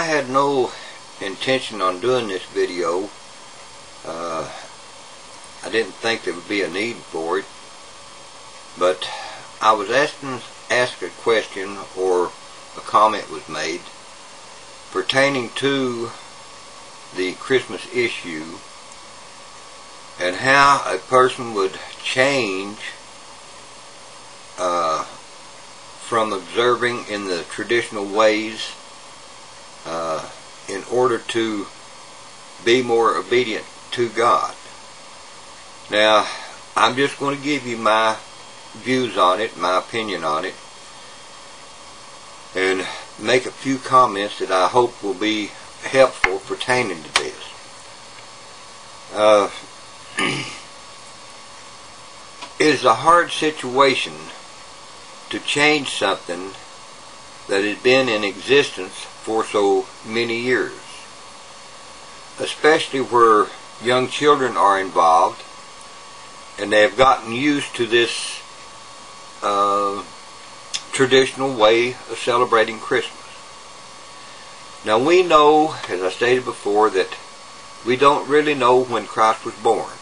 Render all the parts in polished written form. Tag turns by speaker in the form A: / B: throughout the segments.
A: I had no intention on doing this video. I didn't think there would be a need for it, but I was asked a question, or a comment was made pertaining to the Christmas issue and how a person would change from observing in the traditional ways in order to be more obedient to God. Now, I'm just going to give you my views on it, my opinion on it, and make a few comments that I hope will be helpful pertaining to this. It is a hard situation to change something that has been in existence for so many years, especially where young children are involved and they have gotten used to this traditional way of celebrating Christmas. Now, we know, as I stated before, that we don't really know when Christ was born.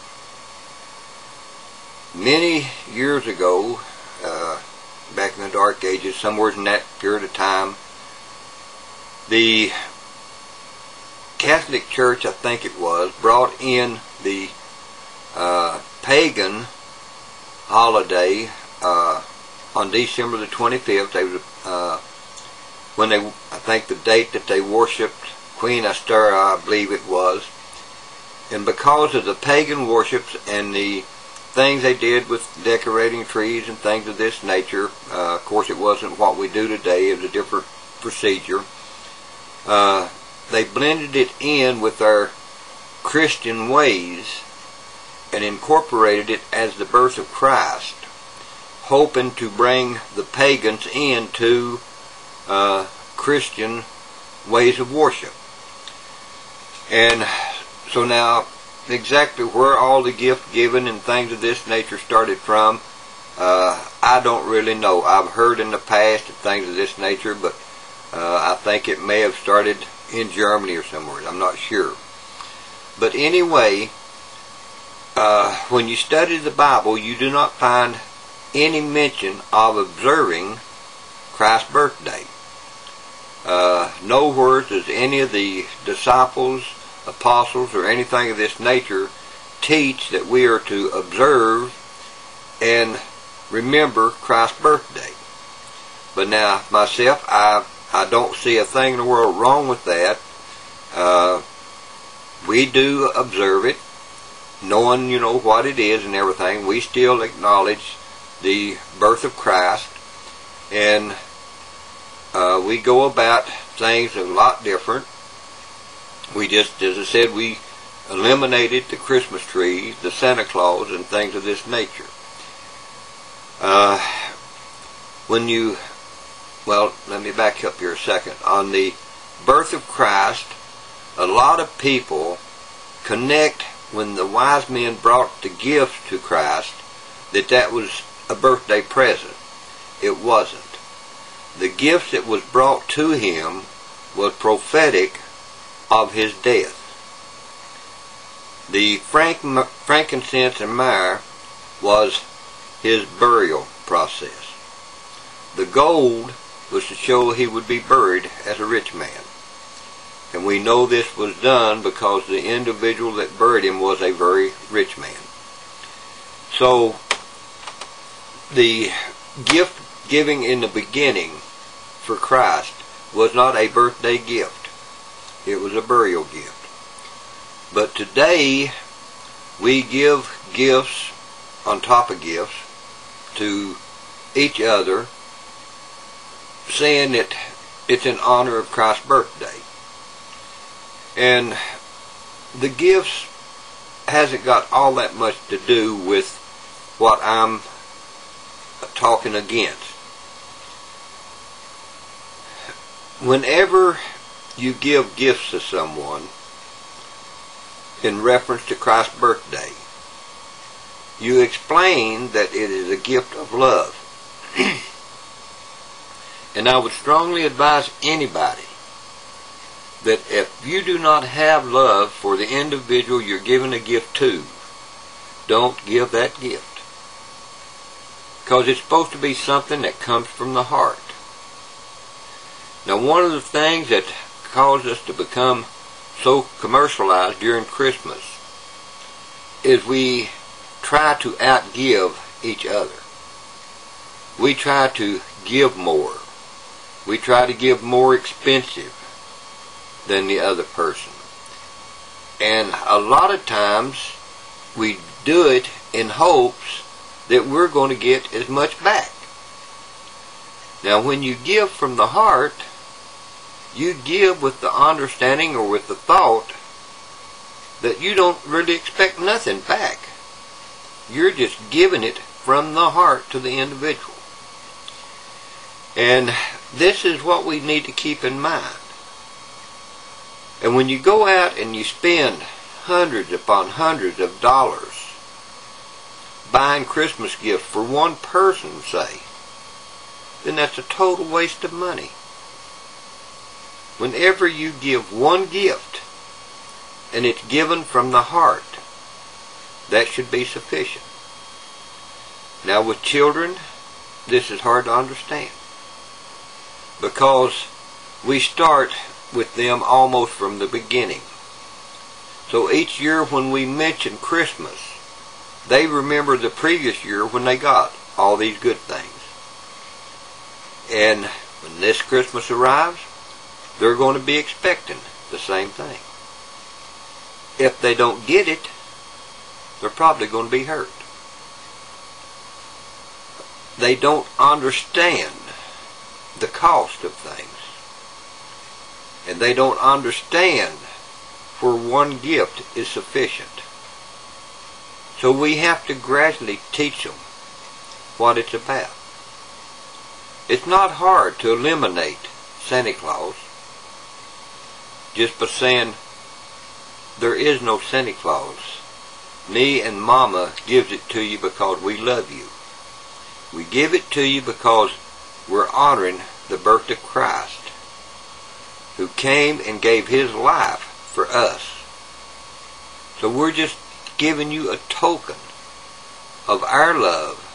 A: Many years ago, back in the Dark Ages, somewhere in that period of time, the Catholic Church, I think it was, brought in the pagan holiday on December the 25th. They was, when they, I think the date that they worshipped Queen Astera, I believe it was, and because of the pagan worships and the things they did with decorating trees and things of this nature, of course it wasn't what we do today, it was a different procedure. They blended it in with our Christian ways and incorporated it as the birth of Christ, hoping to bring the pagans into Christian ways of worship. And so now, exactly where all the gift giving and things of this nature started from, I don't really know. I've heard in the past of things of this nature, but I think it may have started in Germany or somewhere. I'm not sure. But anyway, when you study the Bible, you do not find any mention of observing Christ's birthday. Nowhere does any of the disciples, apostles, or anything of this nature teach that we are to observe and remember Christ's birthday. But now, myself, I don't see a thing in the world wrong with that. We do observe it, knowing, you know, what it is and everything. We still acknowledge the birth of Christ, and we go about things a lot different. We just, as I said, we eliminated the Christmas tree, the Santa Claus, and things of this nature. Well, let me back up here a second. On the birth of Christ, a lot of people connect when the wise men brought the gifts to Christ that was a birthday present. It wasn't. The gifts that was brought to him was prophetic of his death. The frankincense and myrrh was his burial process. The gold was to show he would be buried as a rich man. And we know this was done because the individual that buried him was a very rich man. So, the gift giving in the beginning for Christ was not a birthday gift. It was a burial gift. But today, we give gifts on top of gifts to each other, saying that it's in honor of Christ's birthday. And the gifts hasn't got all that much to do with what I'm talking against. Whenever you give gifts to someone in reference to Christ's birthday, you explain that it is a gift of love. And I would strongly advise anybody that if you do not have love for the individual you're giving a gift to, don't give that gift. Because it's supposed to be something that comes from the heart. Now, one of the things that caused us to become so commercialized during Christmas is we try to outgive each other. We try to give more. We try to give more expensive than the other person. And a lot of times we do it in hopes that we're going to get as much back. Now, when you give from the heart, you give with the understanding or with the thought that you don't really expect nothing back. You're just giving it from the heart to the individual. And this is what we need to keep in mind. And when you go out and you spend hundreds upon hundreds of dollars buying Christmas gifts for one person, say, then that's a total waste of money. Whenever you give one gift and it's given from the heart, that should be sufficient. Now, with children, this is hard to understand, because we start with them almost from the beginning. So each year when we mention Christmas, they remember the previous year when they got all these good things. And when this Christmas arrives, they're going to be expecting the same thing. If they don't get it, they're probably going to be hurt. They don't understand the cost of things. And they don't understand where one gift is sufficient. So we have to gradually teach them what it's about. It's not hard to eliminate Santa Claus just by saying there is no Santa Claus. Me and Mama gives it to you because we love you. We give it to you because we're honoring the birth of Christ, who came and gave His life for us. So we're just giving you a token of our love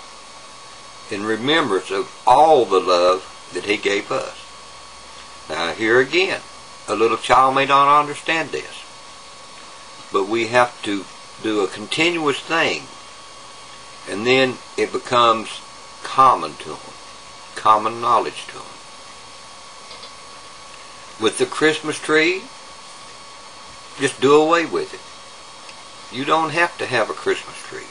A: in remembrance of all the love that He gave us. Now, here again, a little child may not understand this, but we have to do a continuous thing, and then it becomes common to them, common knowledge to them. With the Christmas tree, just do away with it. You don't have to have a Christmas tree.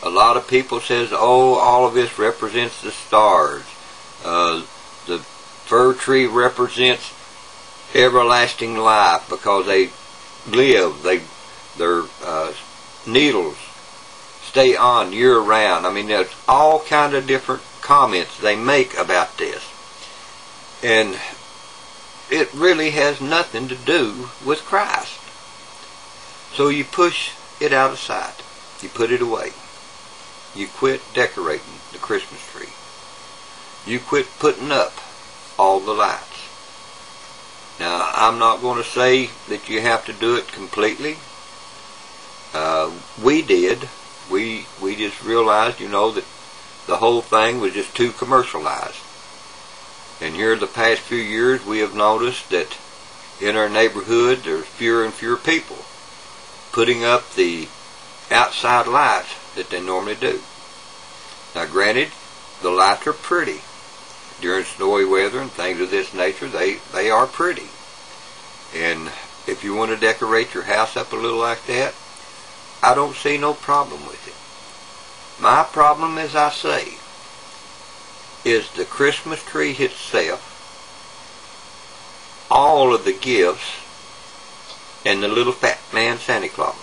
A: A lot of people says, oh, all of this represents the stars. The fir tree represents everlasting life because they live. Their needles stay on year round. I mean, there's all kind of different comments they make about this. And it really has nothing to do with Christ. So you push it out of sight. You put it away. You quit decorating the Christmas tree. You quit putting up all the lights. Now, I'm not going to say that you have to do it completely. We did. We just realized, that the whole thing was just too commercialized. And here the past few years we have noticed that in our neighborhood there's fewer and fewer people putting up the outside lights that they normally do. Now, granted, the lights are pretty. During snowy weather and things of this nature, they are pretty. And if you want to decorate your house up a little like that, I don't see no problem with it. My problem, as I say, is the Christmas tree itself, all of the gifts, and the little fat man Santa Claus.